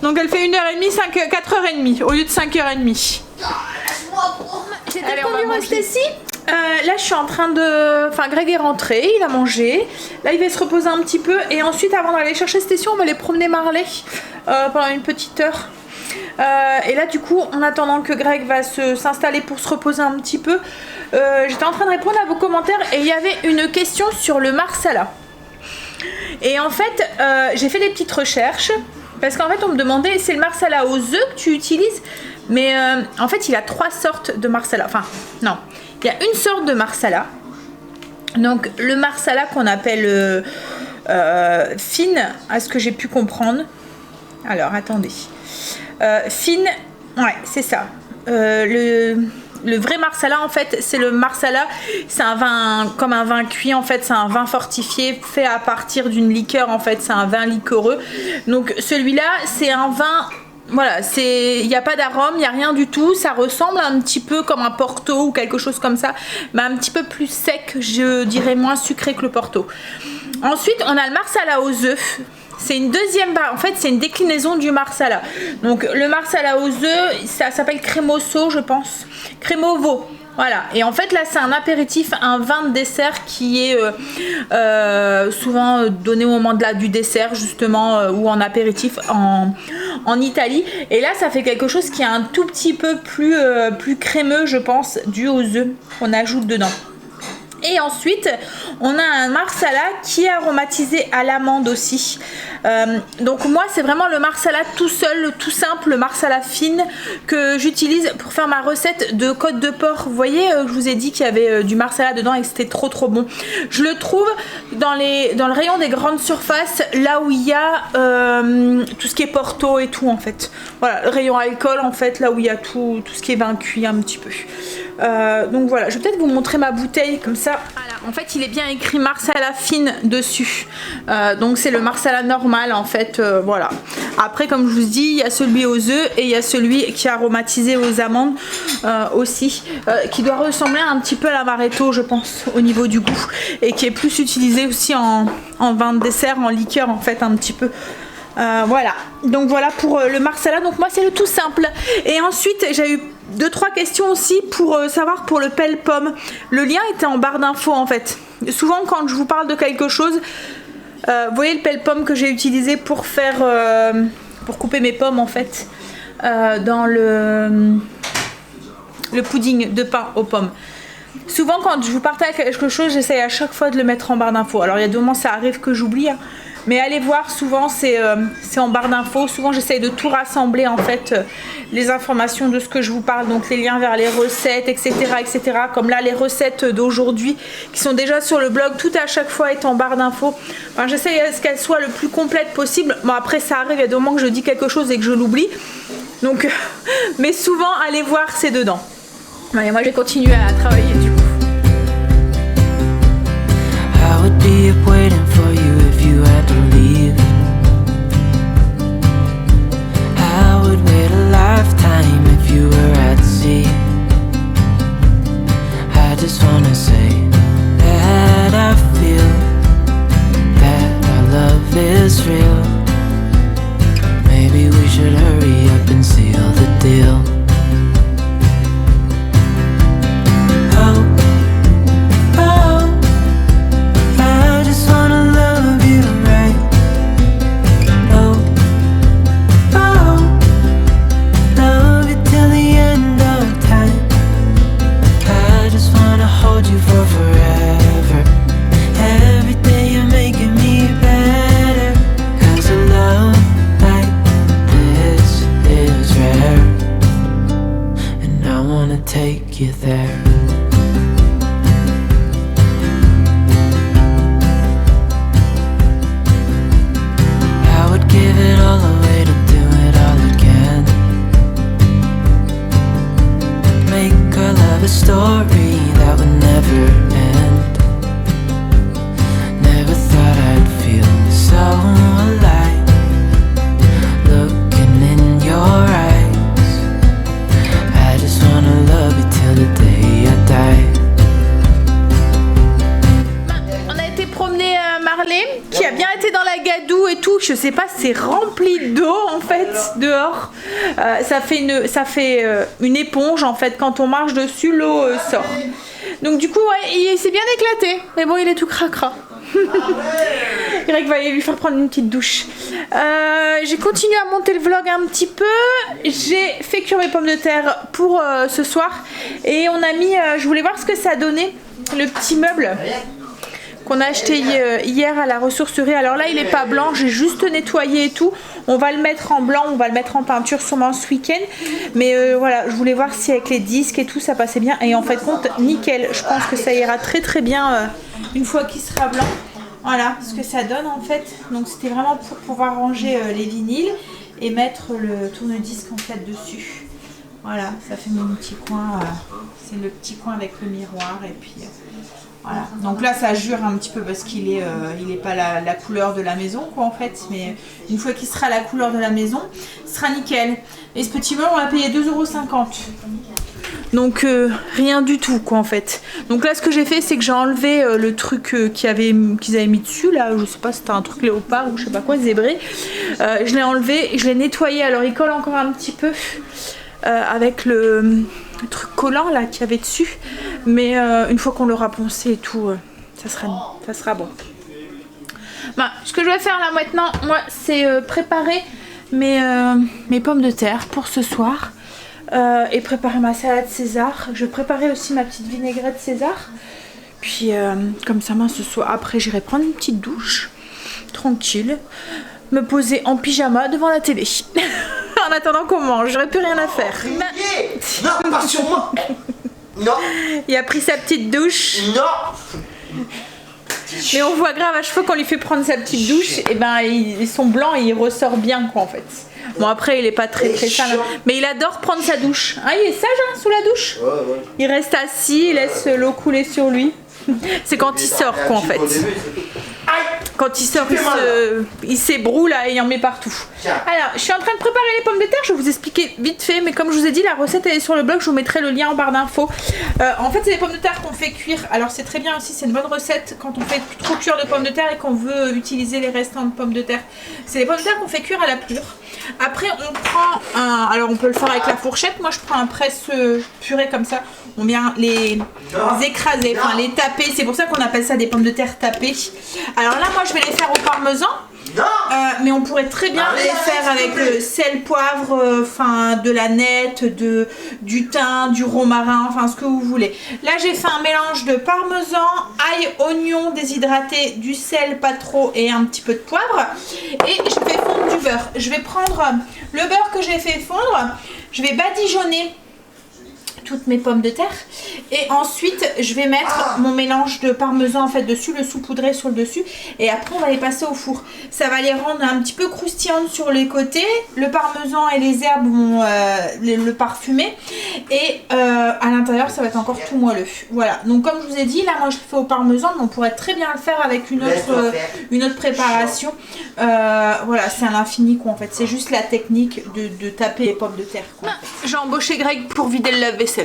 S2: Donc elle fait 1h30, 4h30 au lieu de 5h30. J'ai détendu Stécie. Là je suis en train de... Enfin Greg est rentré, il a mangé. Là il va se reposer un petit peu. Et ensuite avant d'aller chercher Stécie, on va aller promener Marley pendant une petite heure. Et là du coup en attendant que Greg va s'installer pour se reposer un petit peu, j'étais en train de répondre à vos commentaires. Et il y avait une question sur le marsala. Et en fait j'ai fait des petites recherches. Parce qu'en fait on me demandait, c'est le marsala aux œufs que tu utilises? Mais en fait il y a 3 sortes de marsala. Enfin non, il y a une sorte de marsala. Donc le marsala qu'on appelle fine, à ce que j'ai pu comprendre. Alors attendez. Fine, ouais c'est ça. le vrai marsala en fait, c'est le marsala, c'est un vin comme un vin cuit en fait, c'est un vin fortifié fait à partir d'une liqueur en fait, c'est un vin liquoreux. Donc celui-là, c'est un vin, voilà, il n'y a pas d'arôme, il n'y a rien du tout, ça ressemble un petit peu comme un Porto ou quelque chose comme ça, mais un petit peu plus sec, je dirais moins sucré que le Porto. Ensuite, on a le marsala aux œufs. C'est une deuxième, en fait c'est une déclinaison du marsala. Donc le marsala aux œufs, ça s'appelle cremoso je pense, cremovo. Voilà, et en fait là c'est un apéritif, un vin de dessert qui est souvent donné au moment du dessert justement, ou en apéritif en Italie. Et là ça fait quelque chose qui est un tout petit peu plus crémeux je pense, dû aux œufs qu'on ajoute dedans. Et ensuite, on a un marsala qui est aromatisé à l'amande aussi. Donc moi, c'est vraiment le marsala tout seul, le tout simple, le marsala fine que j'utilise pour faire ma recette de côte de porc. Vous voyez, je vous ai dit qu'il y avait du marsala dedans et que c'était trop bon. Je le trouve dans le rayon des grandes surfaces, là où il y a tout ce qui est Porto et tout en fait. Voilà, le rayon alcool en fait, là où il y a tout ce qui est vin cuit un petit peu. Donc voilà, je vais peut-être vous montrer ma bouteille comme ça. Voilà, en fait il est bien écrit marsala fine dessus, donc c'est le marsala normal en fait, voilà. Après comme je vous dis, il y a celui aux œufs et il y a celui qui est aromatisé aux amandes aussi, qui doit ressembler un petit peu à l'amaretto je pense au niveau du goût, et qui est plus utilisé aussi en vin de dessert, en liqueur en fait un petit peu. Voilà, donc voilà pour le marsala. Donc moi c'est le tout simple. Et ensuite j'ai eu 2-3 questions aussi pour savoir pour le pelle pomme. Le lien était en barre d'infos en fait. Souvent quand je vous parle de quelque chose, vous voyez le pelle pomme que j'ai utilisé pour faire pour couper mes pommes en fait, dans le pudding de pain aux pommes. Souvent quand je vous partage quelque chose, j'essaye à chaque fois de le mettre en barre d'infos. Alors il y a des moments ça arrive que j'oublie, hein. Mais allez voir, souvent c'est en barre d'infos. Souvent j'essaye de tout rassembler en fait, les informations de ce que je vous parle, donc les liens vers les recettes, etc. Comme là les recettes d'aujourd'hui qui sont déjà sur le blog, tout à chaque fois est en barre d'infos. Enfin, j'essaye à ce qu'elle soit le plus complète possible. Bon après ça arrive, il y a des moments que je dis quelque chose et que je l'oublie. Donc, mais souvent allez voir, c'est dedans. Allez, moi je vais continuer à travailler du coup.
S1: I would be up waiting for you if you had to leave. I would wait a lifetime if you were at sea. I just wanna say that I feel that our love is real. Maybe we should hurry up and seal the deal. Take you there. I would give it all away to do it all again. Make our love a story that would never end. Never thought I'd feel so alive, looking in your eyes.
S2: On a été promener Marley, qui a bien été dans la gadoue et tout. Je sais pas, c'est rempli d'eau en fait dehors. Ça fait une éponge en fait. Quand on marche dessus, l'eau sort. Donc du coup, ouais, il s'est bien éclaté. Mais bon, il est tout cracra. Greg va aller lui faire prendre une petite douche. J'ai continué à monter le vlog un petit peu. J'ai fait cuire mes pommes de terre pour ce soir. Et on a mis, je voulais voir ce que ça donnait, le petit meuble qu'on a acheté hier à la ressourcerie. Alors là il est pas blanc, j'ai juste nettoyé et tout. On va le mettre en blanc, on va le mettre en peinture sûrement ce week-end. Mais voilà, je voulais voir si avec les disques et tout ça passait bien. Et en fait compte, nickel. Je pense que ça ira très bien une fois qu'il sera blanc. Voilà ce que ça donne en fait. Donc c'était vraiment pour pouvoir ranger les vinyles et mettre le tourne-disque en fait dessus. Voilà, ça fait mon petit coin. C'est le petit coin avec le miroir et puis voilà. Donc là, ça jure un petit peu parce qu'il est, il est pas la couleur de la maison quoi en fait. Mais une fois qu'il sera la couleur de la maison, ce sera nickel. Et ce petit meuble, on l'a payé 2,50 €. Donc rien du tout quoi en fait. Donc là ce que j'ai fait c'est que j'ai enlevé le truc qu'ils avaient mis dessus là, je sais pas c'était un truc léopard ou je sais pas quoi, zébré. Je l'ai enlevé, je l'ai nettoyé, alors il colle encore un petit peu avec le truc collant là qu'il y avait dessus. Mais une fois qu'on l'aura poncé et tout, ça sera bon. Bah, ce que je vais faire là maintenant, moi c'est préparer mes pommes de terre pour ce soir. Et préparer ma salade César. Je vais préparer aussi ma petite vinaigrette César. Puis comme ça, ce soir, après j'irai prendre une petite douche. Tranquille. Me poser en pyjama devant la télé. En attendant qu'on mange, j'aurais plus rien à faire.
S3: Non, pas sur moi. Non.
S2: Il a pris sa petite douche.
S3: Non.
S2: Mais on voit grave à chaque fois qu'on lui fait prendre sa petite douche, et ben ils sont blancs et il ressort bien quoi en fait. Bon après il est pas très sale, mais il adore prendre sa douche. Ah il est sage hein, sous la douche.
S3: Ouais.
S2: Il reste assis, il laisse l'eau couler sur lui. C'est quand il sort quoi en fait. Quand il sort il s'ébroue là et il en met partout. Alors je suis en train de préparer les pommes de terre, je vais vous expliquer vite fait, mais comme je vous ai dit la recette elle est sur le blog, je vous mettrai le lien en barre d'infos. En fait c'est des pommes de terre qu'on fait cuire, alors c'est très bien aussi, c'est une bonne recette quand on fait trop cuire de pommes de terre et qu'on veut utiliser les restants de pommes de terre. C'est des pommes de terre qu'on fait cuire à la plure. Après on prend alors on peut le faire avec la fourchette, moi je prends un presse purée comme ça, on vient les écraser, enfin les taper, c'est pour ça qu'on appelle ça des pommes de terre tapées. Alors là moi je vais les faire au parmesan. Mais on pourrait très bien les faire avec sel, poivre, enfin de la nette, du thym, du romarin, enfin ce que vous voulez. Là j'ai fait un mélange de parmesan, ail, oignon déshydraté, du sel pas trop et un petit peu de poivre. Et je fais fondre du beurre. Je vais prendre le beurre que j'ai fait fondre, je vais badigeonner toutes mes pommes de terre et ensuite je vais mettre mon mélange de parmesan en fait dessus, le saupoudrer sur le dessus, et après on va les passer au four. Ça va les rendre un petit peu croustillantes sur les côtés, le parmesan et les herbes vont le parfumer, et à l'intérieur ça va être encore tout moelleux. Voilà, donc comme je vous ai dit là moi je le fais au parmesan, mais on pourrait très bien le faire avec une autre préparation. Voilà, c'est à l'infini quoi en fait, c'est juste la technique de taper les pommes de terre quoi. J'ai embauché Greg pour vider le lave-vaisselle.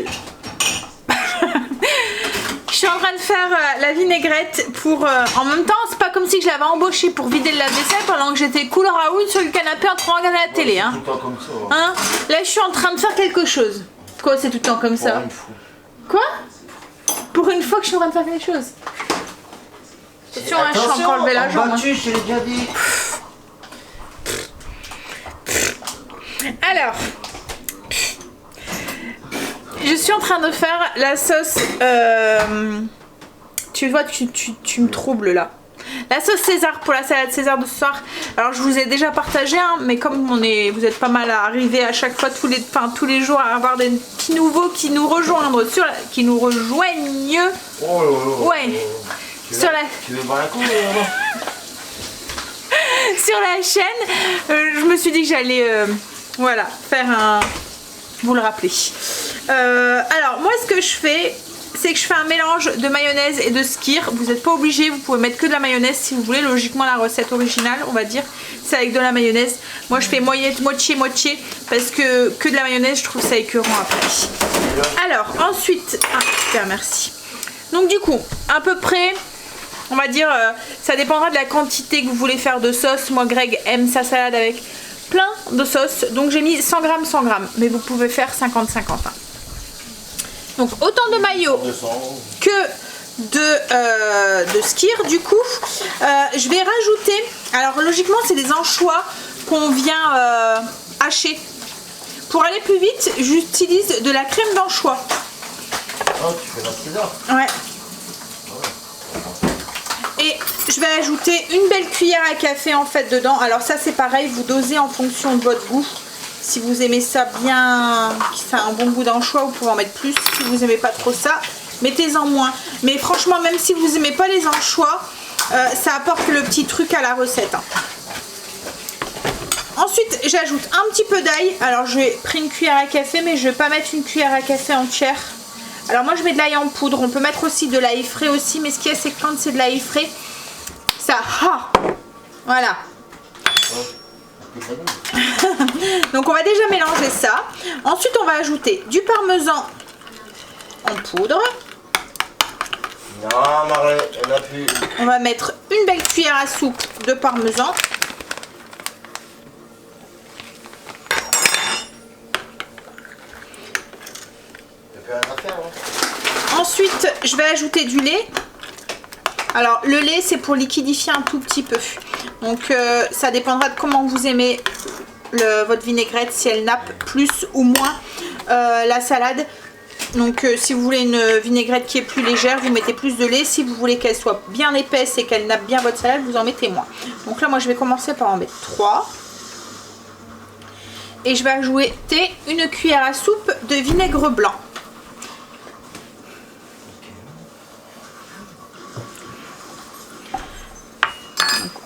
S2: Je suis en train de faire la vinaigrette pour... en même temps, c'est pas comme si je l'avais embauché pour vider le lave-vaisselle pendant que j'étais cool raoul sur le canapé en train de regarder la télé. Hein.
S3: Tout le temps comme ça.
S2: Hein, là, je suis en train de faire quelque chose. Quoi, c'est tout le temps comme ça? Quoi? Pour une fois que je suis en train de faire quelque chose. Attention, hein, je suis encore levé la jambe.
S3: Je l'ai déjà dit.
S2: Alors... je suis en train de faire la sauce, tu vois, tu me troubles là. La sauce César pour la salade César de ce soir. Alors je vous ai déjà partagé, hein, mais comme vous êtes pas mal à arriver à chaque fois, tous les jours à avoir des petits nouveaux qui nous rejoignent qui nous rejoignent.
S3: Oh là là.
S2: Ouais.
S3: Tu veux voir la cour
S2: sur la chaîne, je me suis dit que j'allais, voilà, faire un... vous le rappelez. Alors moi ce que je fais, c'est que je fais un mélange de mayonnaise et de skyr. Vous n'êtes pas obligé, vous pouvez mettre que de la mayonnaise si vous voulez. Logiquement la recette originale on va dire c'est avec de la mayonnaise. Moi je fais moitié parce que de la mayonnaise je trouve ça écœurant après. Alors ensuite, super merci. Donc du coup à peu près on va dire, ça dépendra de la quantité que vous voulez faire de sauce. Moi Greg aime sa salade avec plein de sauce, donc j'ai mis 100 g 100 g, mais vous pouvez faire 50-50 hein. Donc autant de mayo que de skyr. Du coup je vais rajouter, alors logiquement c'est des anchois qu'on vient hacher. Pour aller plus vite j'utilise de la crème d'anchois.
S3: Oh tu fais la César.
S2: Ouais. Et je vais ajouter une belle cuillère à café en fait dedans. Alors ça c'est pareil, vous dosez en fonction de votre goût. Si vous aimez ça bien, ça a un bon goût d'anchois, vous pouvez en mettre plus. Si vous aimez pas trop ça, mettez-en moins. Mais franchement, même si vous aimez pas les anchois, ça apporte le petit truc à la recette. Hein. Ensuite, j'ajoute un petit peu d'ail. Alors, j'ai pris une cuillère à café, mais je vais pas mettre une cuillère à café entière. Alors, moi, je mets de l'ail en poudre. On peut mettre aussi de l'ail frais aussi, mais ce qu'il y a, c'est que quand c'est de l'ail frais, ça... Ah, voilà. Donc, on va déjà mélanger ça. Ensuite, on va ajouter du parmesan en poudre.
S3: Non, Marley, elle n'a plus.
S2: On va mettre une belle cuillère à soupe de parmesan. Ensuite, je vais ajouter du lait. Alors, le lait, c'est pour liquidifier un tout petit peu. Donc, ça dépendra de comment vous aimez votre vinaigrette, si elle nappe plus ou moins la salade. Donc, si vous voulez une vinaigrette qui est plus légère, vous mettez plus de lait. Si vous voulez qu'elle soit bien épaisse et qu'elle nappe bien votre salade, vous en mettez moins. Donc là, moi, je vais commencer par en mettre 3. Et je vais ajouter une cuillère à soupe de vinaigre blanc.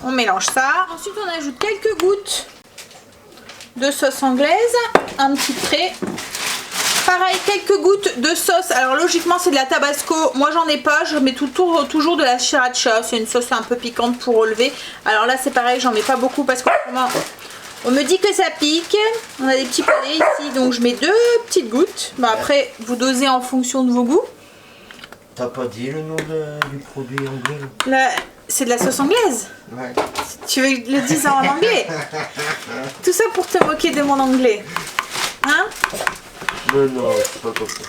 S2: On mélange ça. Ensuite, on ajoute quelques gouttes de sauce anglaise, un petit trait. Pareil, quelques gouttes de sauce. Alors logiquement, c'est de la tabasco. Moi, j'en ai pas. Je mets toujours de la sriracha. C'est une sauce un peu piquante pour relever. Alors là, c'est pareil, j'en mets pas beaucoup parce que on me dit que ça pique. On a des petits palais ici, donc je mets 2 petites gouttes. Bah, après, vous dosez en fonction de vos goûts.
S3: T'as pas dit le nom du produit anglais?
S2: Là, c'est de la sauce anglaise.
S3: Ouais.
S2: Tu veux que je le dise en anglais? Tout ça pour te moquer de mon anglais. Hein?
S3: Mais non, c'est pas comme ça.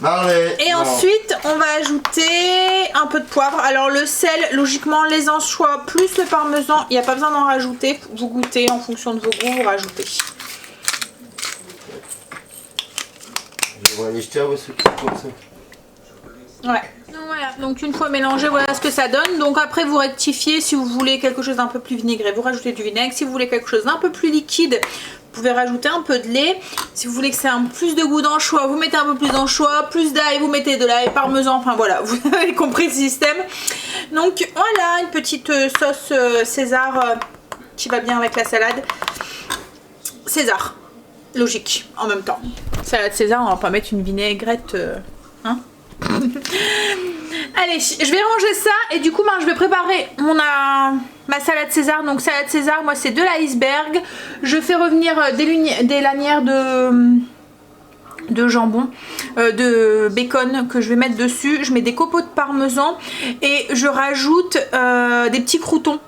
S3: Marley,
S2: et
S3: non.
S2: ensuite, on va ajouter un peu de poivre. Alors le sel, logiquement, les anchois plus le parmesan, il n'y a pas besoin d'en rajouter. Vous goûtez en fonction de vos goûts, vous rajoutez.
S3: Je vais aller jeter à ce truc comme ça.
S2: Ouais. Donc voilà, donc une fois mélangé, voilà ce que ça donne. Donc après, vous rectifiez. Si vous voulez quelque chose d'un peu plus vinaigré, vous rajoutez du vinaigre. Si vous voulez quelque chose d'un peu plus liquide, vous pouvez rajouter un peu de lait. Si vous voulez que c'est un plus de goût d'anchois, vous mettez un peu plus d'anchois, plus d'ail, vous mettez de l'ail, parmesan, enfin voilà, vous avez compris le système. Donc voilà, une petite sauce César qui va bien avec la salade. César, logique en même temps. Salade César, on va pas mettre une vinaigrette, hein. Allez, je vais ranger ça et du coup je vais préparer ma salade César. Donc salade César, moi c'est de l'iceberg. Je fais revenir des lanières de jambon, de bacon que je vais mettre dessus. Je mets des copeaux de parmesan et je rajoute des petits croûtons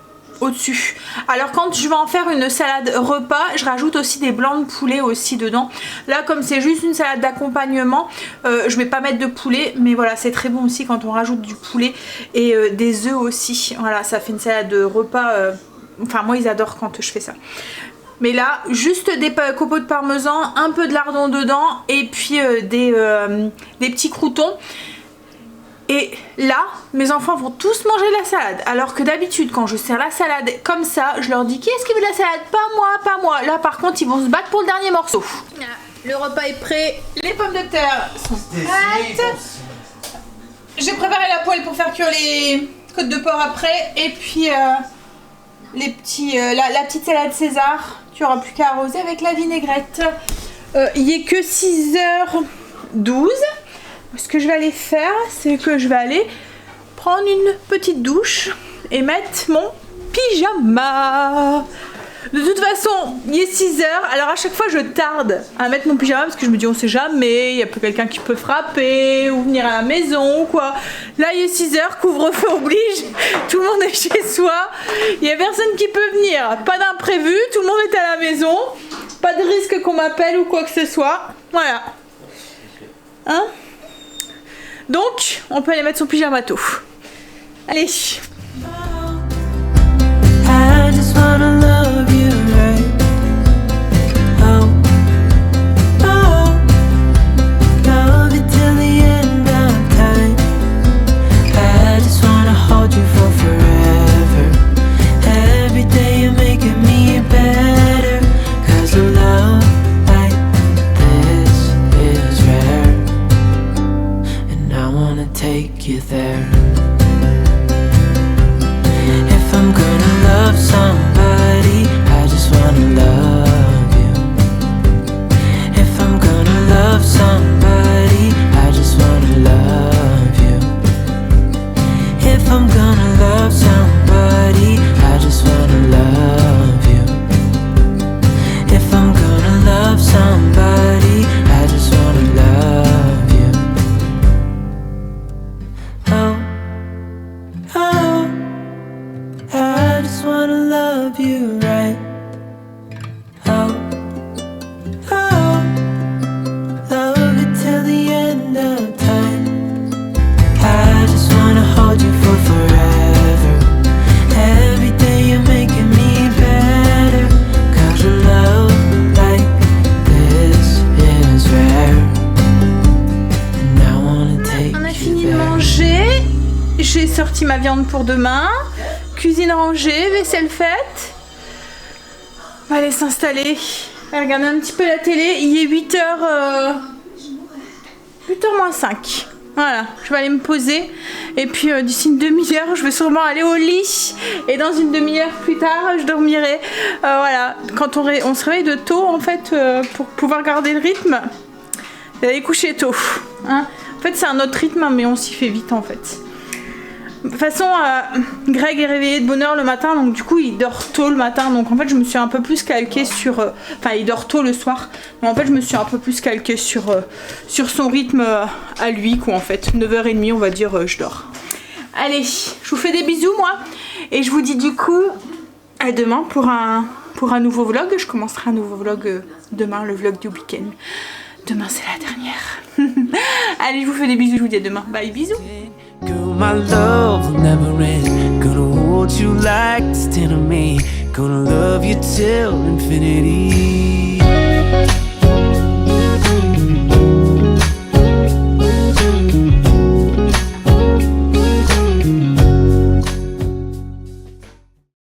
S2: au-dessus. Alors quand je vais en faire une salade repas, je rajoute aussi des blancs de poulet aussi dedans. Là comme c'est juste une salade d'accompagnement, je vais pas mettre de poulet, mais voilà, c'est très bon aussi quand on rajoute du poulet et des œufs aussi. Voilà, ça fait une salade de repas, enfin moi ils adorent quand je fais ça. Mais là, juste des copeaux de parmesan, un peu de lardon dedans et puis des petits croûtons. Et là, mes enfants vont tous manger la salade. Alors que d'habitude, quand je sers la salade comme ça, je leur dis qui est-ce qui veut la salade? Pas moi, pas moi. Là, par contre, ils vont se battre pour le dernier morceau. Le repas est prêt. Les pommes de terre sont prêtes. J'ai préparé la poêle pour faire cuire les côtes de porc après. Et puis, la petite salade César. Tu n'auras plus qu'à arroser avec la vinaigrette. Il est que 6h12. Ce que je vais aller faire, c'est que je vais aller prendre une petite douche et mettre mon pyjama. De toute façon, il est 6h, alors à chaque fois je tarde à mettre mon pyjama parce que je me dis on sait jamais, il y a peut-être quelqu'un qui peut frapper ou venir à la maison ou quoi. Là il est 6h, couvre-feu oblige, tout le monde est chez soi, il n'y a personne qui peut venir, pas d'imprévu, tout le monde est à la maison, pas de risque qu'on m'appelle ou quoi que ce soit, voilà. Hein? Donc, on peut aller mettre son pyjamato. Allez.
S1: I just wanna love you right. Oh, oh, love you till the end of time. I just wanna hold you for forever. Every day you're making me better. 'Cause a love like this is rare. And I wanna take you there.
S2: ma viande pour demain. Cuisine rangée, vaisselle faite. On va aller s'installer. On va regarder un petit peu la télé. Il est 8h... 8h moins 5. Voilà, je vais aller me poser. Et puis d'ici une demi-heure, je vais sûrement aller au lit. Et dans une demi-heure plus tard, je dormirai. Voilà, quand on se réveille de tôt, en fait, pour pouvoir garder le rythme, d'aller coucher tôt. Hein. En fait, c'est un autre rythme, mais on s'y fait vite, en fait. De toute façon, Greg est réveillé de bonne heure le matin, donc du coup il dort tôt le matin, donc en fait je me suis un peu plus calquée sur... Enfin il dort tôt le soir, mais en fait je me suis un peu plus calquée sur son rythme à lui, quoi en fait. 9h30 on va dire je dors. Allez, je vous fais des bisous moi, et je vous dis du coup à demain pour un nouveau vlog. Je commencerai un nouveau vlog demain, le vlog du week-end. Demain c'est la dernière. Allez, je vous fais des bisous, je vous dis à demain. Bye, bisous.
S1: Girl, my love will never end. Gonna hold you like this to me. Gonna love you till infinity.